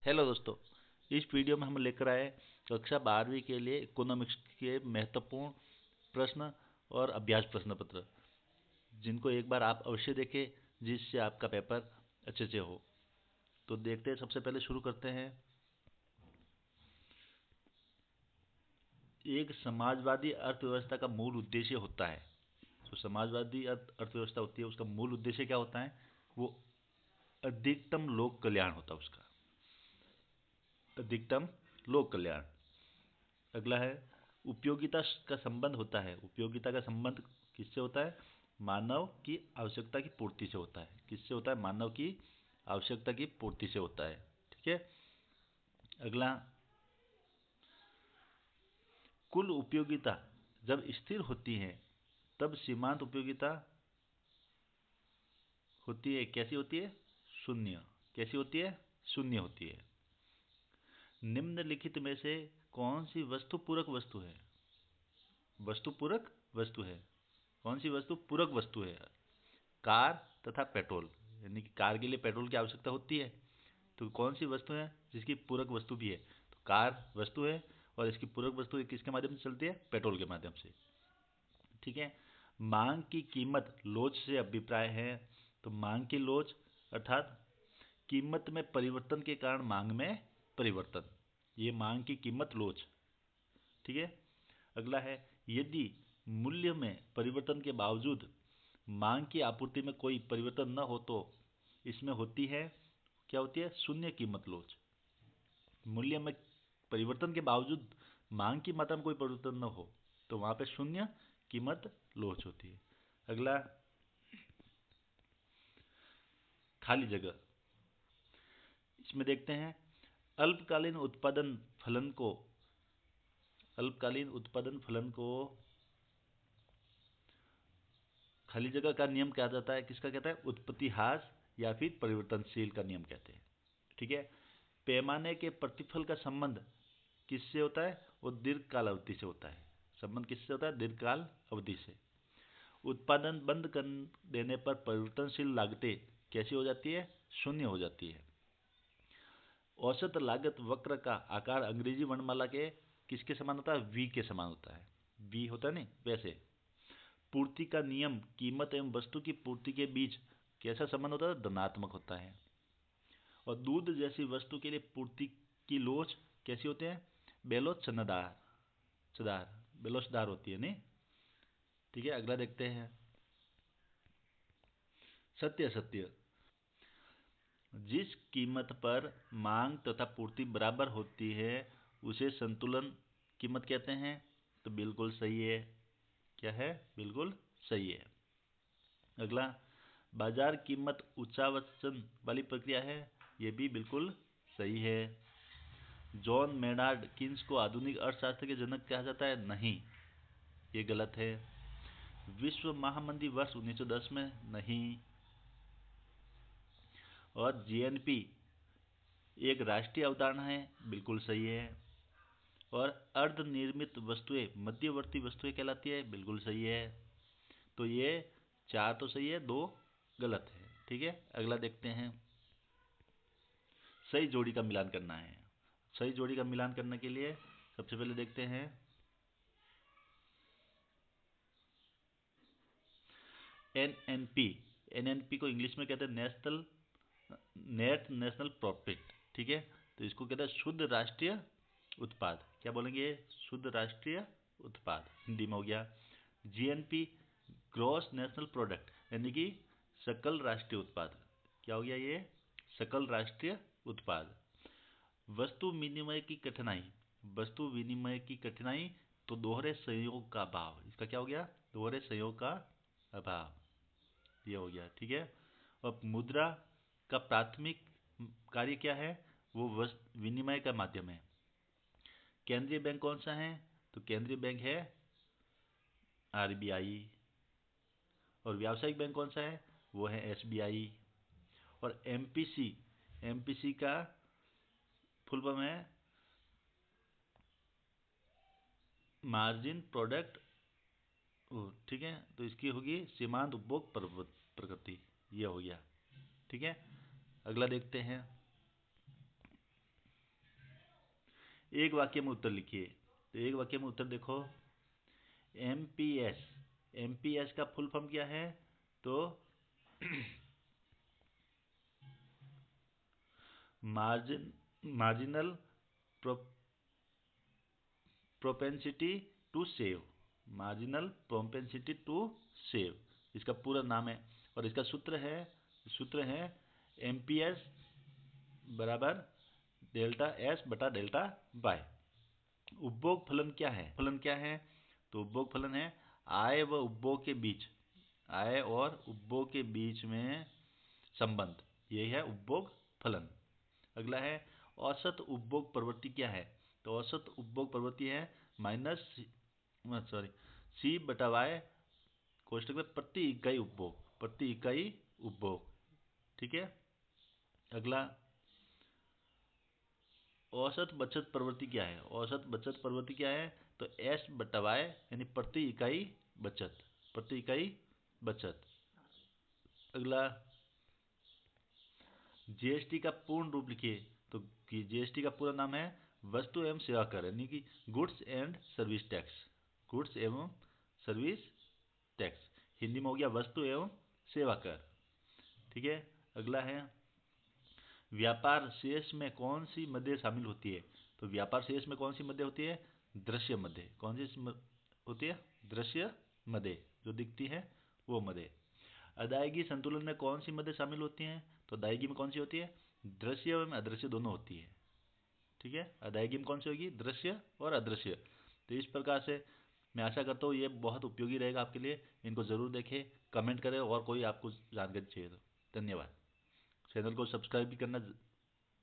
Hello दोस्तों, इस video में हम लेकर आए कक्षा 12वीं के लिए इकोनॉमिक्स के महत्वपूर्ण प्रश्न और अभ्यास प्रश्न पत्र, जिनको एक बार आप अवश्य देखें, जिससे आपका पेपर अच्छे से हो। तो देखते हैं, सबसे पहले शुरू करते हैं। एक समाजवादी अर्थव्यवस्था का मूल उद्देश्य होता है। तो समाजवादी अर्थव्यवस्था होती है, उसका मूल उद्देश्य क्या होता है? वो अधिकतम लोक कल्याण होता है उसका, अधिकतम लोक कल्याण। अगला है, उपयोगिता का संबंध होता है। उपयोगिता का संबंध किससे होता है? मानव की आवश्यकता की पूर्ति से होता है। किससे होता है? मानव की आवश्यकता की पूर्ति से होता है। ठीक है। अगला, कुल उपयोगिता जब स्थिर होती है तब सीमांत उपयोगिता होती है। कैसी होती है? शून्य। कैसी होती है? शून्य होती है। निम्नलिखित में से कौन सी वस्तु पूरक वस्तु है? वस्तु पूरक वस्तु है। कौन सी वस्तु पूरक वस्तु है? कार तथा पेट्रोल। यानी कि कार के लिए पेट्रोल की आवश्यकता होती है, तो कौन सी वस्तु है जिसकी पूरक वस्तु भी है? तो कार वस्तु है, और इसकी पूरक वस्तु किसके माध्यम से चलती है? पेट्रोल के माध्यम से। ठीक है। मांग की कीमत लोच से अभिप्राय है। तो मांग की लोच अर्थात कीमत में परिवर्तन के कारण मांग में परिवर्तन, ये मांग की कीमत लोच। ठीक है। अगला है, यदि मूल्य में परिवर्तन के बावजूद मांग की आपूर्ति में कोई परिवर्तन न हो तो इसमें होती है, क्या होती है? शून्य कीमत लोच। मूल्य में परिवर्तन के बावजूद मांग की मात्रा में कोई परिवर्तन न हो तो वहां पे शून्य कीमत लोच होती है। अगला, खाली जगह। इसमें देखते हैं, अल्पकालीन उत्पादन फलन को अल्पकालीन उत्पादन फलन को खाली जगह का नियम कहा जाता है। किसका कहता है? उत्पत्तिहास या फिर परिवर्तनशील का नियम कहते हैं। ठीक है। पैमाने के प्रतिफल का संबंध किससे होता है? वो दीर्घकाल अवधि से होता है। संबंध किससे होता है? दीर्घकाल अवधि से। उत्पादन बंद कर देने पर परिवर्तनशील लागतें कैसी हो जाती है? शून्य हो जाती है। औसत लागत वक्र का आकार अंग्रेजी वर्णमाला के किसके समान होता है? वी के समान होता है। वी होता है नहीं, वैसे। पूर्ति का नियम कीमत एवं वस्तु की पूर्ति के बीच कैसा संबंध होता है? धनात्मक होता है। और दूध जैसी वस्तु के लिए पूर्ति की लोच कैसी होते हैं? बेलोचदार चदार बेलोचदार होती है नहीं। ठीक है। अगला देखते हैं, सत्य सत्य। जिस कीमत पर मांग तथा पूर्ति बराबर होती है उसे संतुलन कीमत कहते हैं। तो बिल्कुल सही है। क्या है? बिल्कुल सही है। अगला, बाजार कीमत उच्चावचन वाली प्रक्रिया है। यह भी बिल्कुल सही है। जॉन मेनार्ड किन्स को आधुनिक अर्थशास्त्र के जनक कहा जाता है? नहीं, ये गलत है। विश्व महामंदी वर्ष 1910 में? नहीं। और जीएनपी एक राष्ट्रीय अवधारणा है? बिल्कुल सही है। और अर्धनिर्मित वस्तुएं मध्यवर्ती वस्तुएं कहलाती है? बिल्कुल सही है। तो ये 4 तो सही है, 2 गलत है। ठीक है। अगला देखते हैं, सही जोड़ी का मिलान करना है। सही जोड़ी का मिलान करने के लिए सबसे पहले देखते हैं, एनएनपी। एनएनपी को इंग्लिश में कहते हैं नेट नेशनल प्रॉफिट। ठीक है। तो इसको कहते हैं शुद्ध राष्ट्रीय उत्पाद। क्या बोलेंगे? शुद्ध राष्ट्रीय उत्पाद हिंदी में हो गया। जीएनपी ग्रॉस नेशनल प्रोडक्ट, यानी कि सकल राष्ट्रीय उत्पाद। क्या हो गया ये? सकल राष्ट्रीय उत्पाद। वस्तु विनिमय की कठिनाई। वस्तु विनिमय की कठिनाई तो दोहरे संयोग का अभाव। इसका क्या हो गया? दोहरे संयोग का अभाव। ये हो गया। ठीक है। अब मुद्रा का प्राथमिक कार्य क्या है? वो विनिमय का माध्यम है। केंद्रीय बैंक कौन सा है? तो केंद्रीय बैंक है आरबीआई। और व्यावसायिक बैंक कौन सा है? वो है एसबीआई। और एमपीसी, एमपीसी का फुल फॉर्म है मार्जिन प्रोडक्ट। ठीक है। तो इसकी होगी सीमांत उपभोग प्रकृति। ये हो गया। ठीक है। अगला देखते हैं, एक वाक्य में उत्तर लिखिए। तो एक वाक्य में उत्तर देखो, एमपीएस, एमपीएस का फुल फॉर्म क्या है? तो marginal propensity to save, marginal propensity to save, इसका पूरा नाम है। और इसका सूत्र है एमपीएस बराबर डेल्टा एस बटा डेल्टा वाई। उपभोग फलन क्या है? फलन क्या है? तो उपभोग फलन है आय व उपभोग के बीच, आय और उपभोग के बीच में संबंध, यही है उपभोग फलन। अगला है औसत उपभोग प्रवृत्ति क्या है? तो औसत उपभोग प्रवृत्ति है माइनस सी बटा वाई कोष्टक में प्रति इकाई उपभोग, प्रति इकाई उपभोग। ठीक है। अगला औसत बचत प्रवृत्ति क्या है? औसत बचत प्रवृत्ति क्या है? तो एस बटा वाई यानी प्रति इकाई बचत, प्रति इकाई बचत। अगला जीएसटी का पूर्ण रूप लिखिए। तो जीएसटी का पूरा नाम है वस्तु एवं सेवा कर, यानी कि goods and service tax, goods एवं सर्विस टैक्स। हिंदी में हो गया वस्तु एवं सेवा कर। ठीक है। अगला है व्यापार शेष में कौन सी मदें शामिल होती है? तो व्यापार शेष में कौन सी मदें होती है? दृश्य मदें। कौन सी होती है? दृश्य मदें, जो दिखती है वो मदें। अदायगी संतुलन में कौन सी मदें शामिल होती हैं? तो अदायगी में कौन सी होती है? दृश्य एवं अदृश्य दोनों होती है। ठीक है। अदायगी में कौन सी होगी? दृश्य और अदृश्य। तो इस प्रकार से मैं आशा करता हूँ ये बहुत उपयोगी रहेगा आपके लिए। इनको ज़रूर देखें, कमेंट करें और कोई आपको जानकारी चाहिए तो। धन्यवाद। चैनल को सब्सक्राइब भी करना